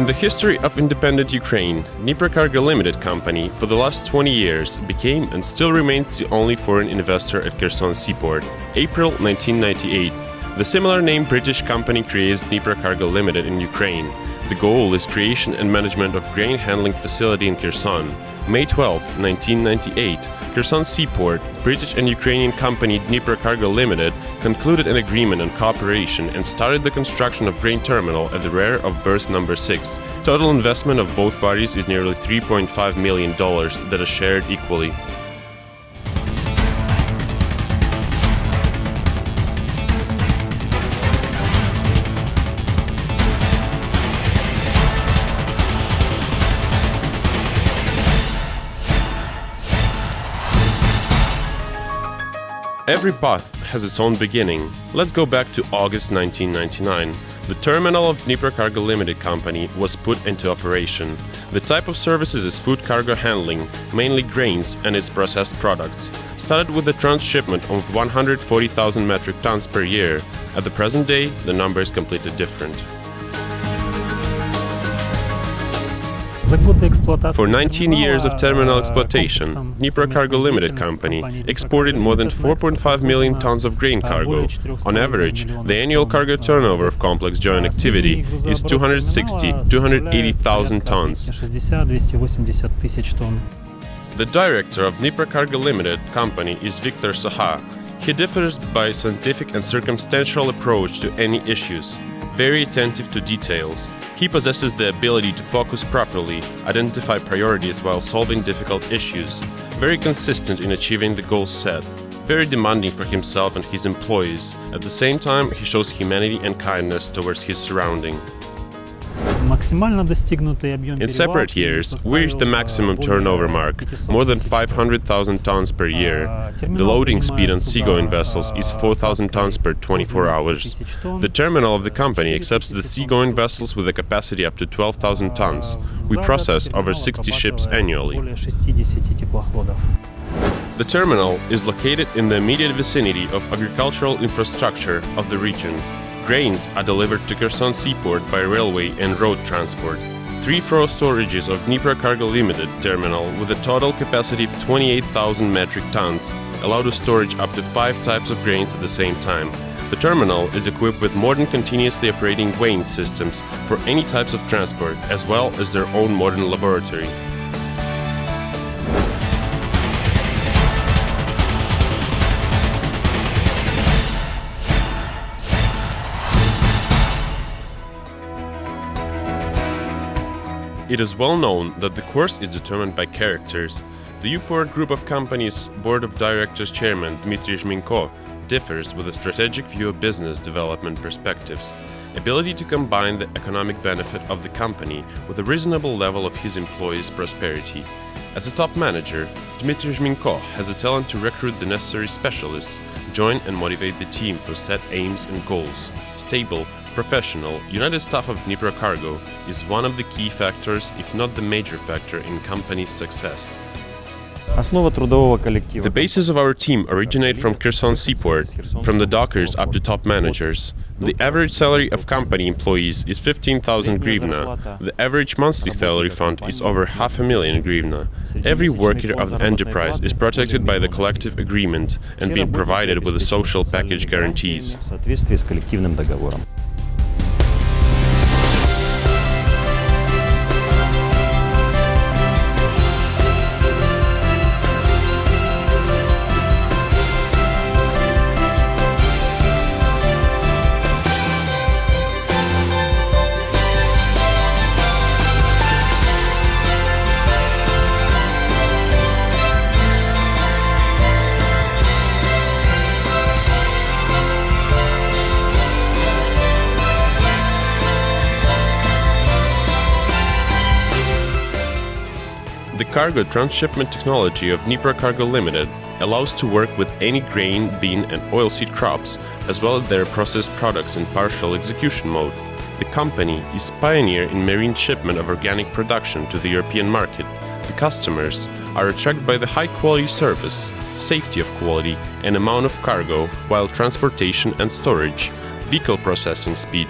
In the history of independent Ukraine, Dnipro Cargo Limited company for the last 20 years became and still remains the only foreign investor at Kherson seaport, April 1998. The similar named British company creates Dnipro Cargo Limited in Ukraine. The goal is creation and management of grain handling facility in Kherson. May 12, 1998, Kherson Seaport, British and Ukrainian company Dnipro Cargo Limited concluded an agreement on cooperation and started the construction of grain terminal at the rear of berth number 6. Total investment of both parties is nearly $3.5 million that are shared equally. Every path has its own beginning. Let's go back to August 1999. The terminal of Dnipro Cargo Limited company was put into operation. The type of services is food cargo handling, mainly grains and its processed products. Started with the transshipment of 140,000 metric tons per year. At the present day, the number is completely different. For 19 years of terminal exploitation, Dnipro Cargo Limited company exported more than 4.5 million tons of grain cargo. On average, the annual cargo turnover of complex joint activity is 280,000 tons. The director of Dnipro Cargo Limited company is Viktor Soha. He differs by scientific and circumstantial approach to any issues, very attentive to details. He possesses the ability to focus properly, identify priorities while solving difficult issues, very consistent in achieving the goals set, very demanding for himself and his employees. At the same time, he shows humanity and kindness towards his surrounding. In separate years, we reached the maximum turnover mark, more than 500,000 tons per year. The loading speed on seagoing vessels is 4,000 tons per 24 hours. The terminal of the company accepts the seagoing vessels with a capacity up to 12,000 tons. We process over 60 ships annually. The terminal is located in the immediate vicinity of agricultural infrastructure of the region. Grains are delivered to Kherson Seaport by railway and road transport. 3 floor storages of Dnipro Cargo Limited terminal with a total capacity of 28,000 metric tons allow to storage up to 5 types of grains at the same time. The terminal is equipped with modern continuously operating weighing systems for any types of transport, as well as their own modern laboratory. It is well known that the course is determined by characters. The U-Port Group of Companies Board of Directors Chairman Dmitry Zhminko differs with a strategic view of business development perspectives, ability to combine the economic benefit of the company with a reasonable level of his employees' prosperity. As a top manager, Dmitry Zhminko has a talent to recruit the necessary specialists, join and motivate the team for set aims and goals. Stable, professional, united staff of Dnipro Cargo is one of the key factors, if not the major factor, in company's success. The basis of our team originate from Kherson Seaport, from the dockers up to top managers. The average salary of company employees is 15,000 hryvnia. The average monthly salary fund is over 500,000 hryvnia. Every worker of the enterprise is protected by the collective agreement and being provided with the social package guarantees. The cargo transshipment technology of Dnipro Cargo Limited allows to work with any grain, bean and oilseed crops, as well as their processed products in partial execution mode. The company is pioneer in marine shipment of organic production to the European market. The customers are attracted by the high-quality service, safety of quality and amount of cargo, while transportation and storage, vehicle processing speed,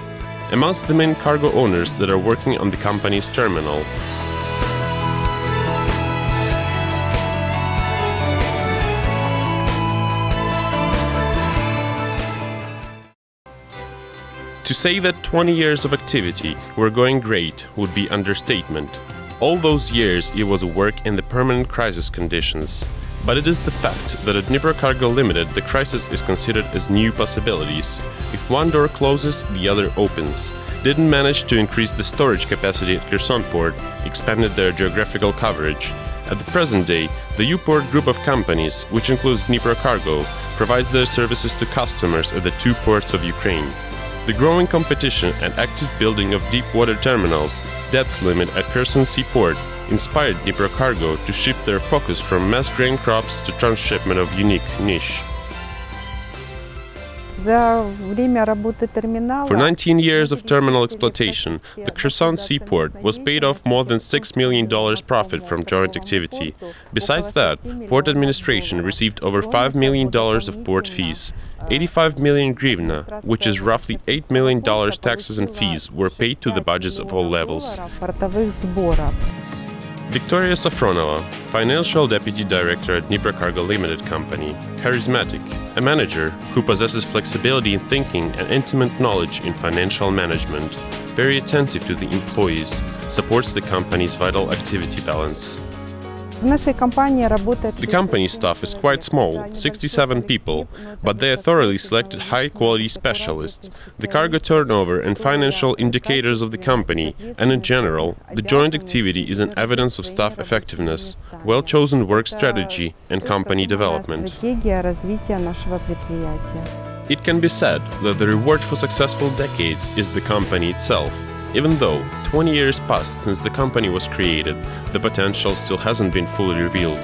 amongst the main cargo owners that are working on the company's terminal. To say that 20 years of activity were going great would be understatement. All those years it was a work in the permanent crisis conditions. But it is the fact that at Dnipro Cargo Limited the crisis is considered as new possibilities. If one door closes, the other opens. Didn't manage to increase the storage capacity at Kherson port, expanded their geographical coverage. At the present day, the U-Port group of companies, which includes Dnipro Cargo, provides their services to customers at the two ports of Ukraine. The growing competition and active building of deep water terminals, depth limit at Kherson Seaport, inspired Dnipro Cargo to shift their focus from mass grain crops to transshipment of unique niche. For 19 years of terminal exploitation, the Kherson Seaport was paid off more than $6 million profit from joint activity. Besides that, port administration received over $5 million of port fees. 85 million hryvnia, which is roughly $8 million taxes and fees, were paid to the budgets of all levels. Victoria Safronova, Financial Deputy Director at Dnipro Cargo Limited Company, charismatic, a manager who possesses flexibility in thinking and intimate knowledge in financial management, very attentive to the employees, supports the company's vital activity balance. The company staff is quite small, 67 people, but they are thoroughly selected high-quality specialists. The cargo turnover and financial indicators of the company, and in general, the joint activity is an evidence of staff effectiveness, well-chosen work strategy and company development. It can be said that the reward for successful decades is the company itself. Even though 20 years passed since the company was created, the potential still hasn't been fully revealed.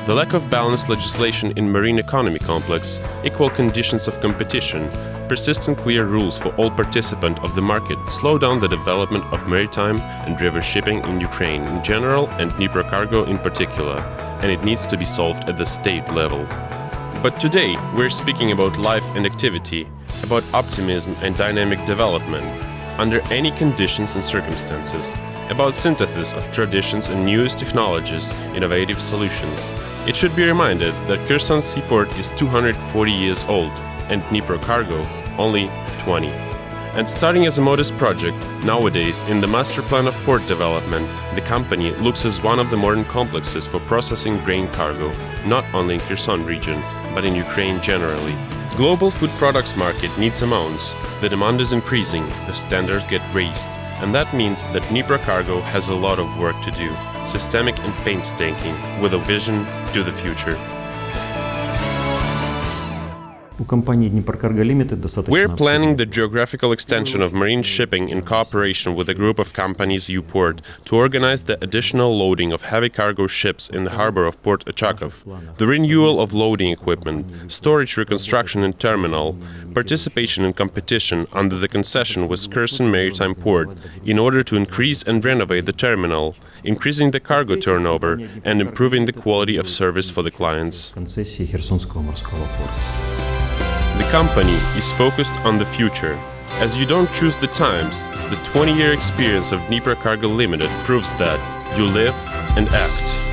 The lack of balanced legislation in marine economy complex, equal conditions of competition, persistent clear rules for all participants of the market slow down the development of maritime and river shipping in Ukraine in general and Dnipro Cargo in particular, and it needs to be solved at the state level. But today we're speaking about life and activity, about optimism and dynamic development, under any conditions and circumstances, about synthesis of traditions and newest technologies, innovative solutions. It should be reminded that Kherson Seaport is 240 years old and Dnipro Cargo only 20. And starting as a modest project, nowadays in the master plan of port development, the company looks as one of the modern complexes for processing grain cargo, not only in Kherson region, but in Ukraine generally. Global food products market needs amounts, the demand is increasing, the standards get raised, and that means that Dnipro Cargo has a lot of work to do, systemic and painstaking, with a vision to the future. We're planning the geographical extension of marine shipping in cooperation with a group of companies U-Port to organize the additional loading of heavy cargo ships in the harbor of Port Achakov, the renewal of loading equipment, storage reconstruction in terminal, participation in competition under the concession with Kherson Maritime Port in order to increase and renovate the terminal, increasing the cargo turnover and improving the quality of service for the clients. The company is focused on the future. As you don't choose the times, the 20-year experience of Dnipro Cargo Limited proves that you live and act.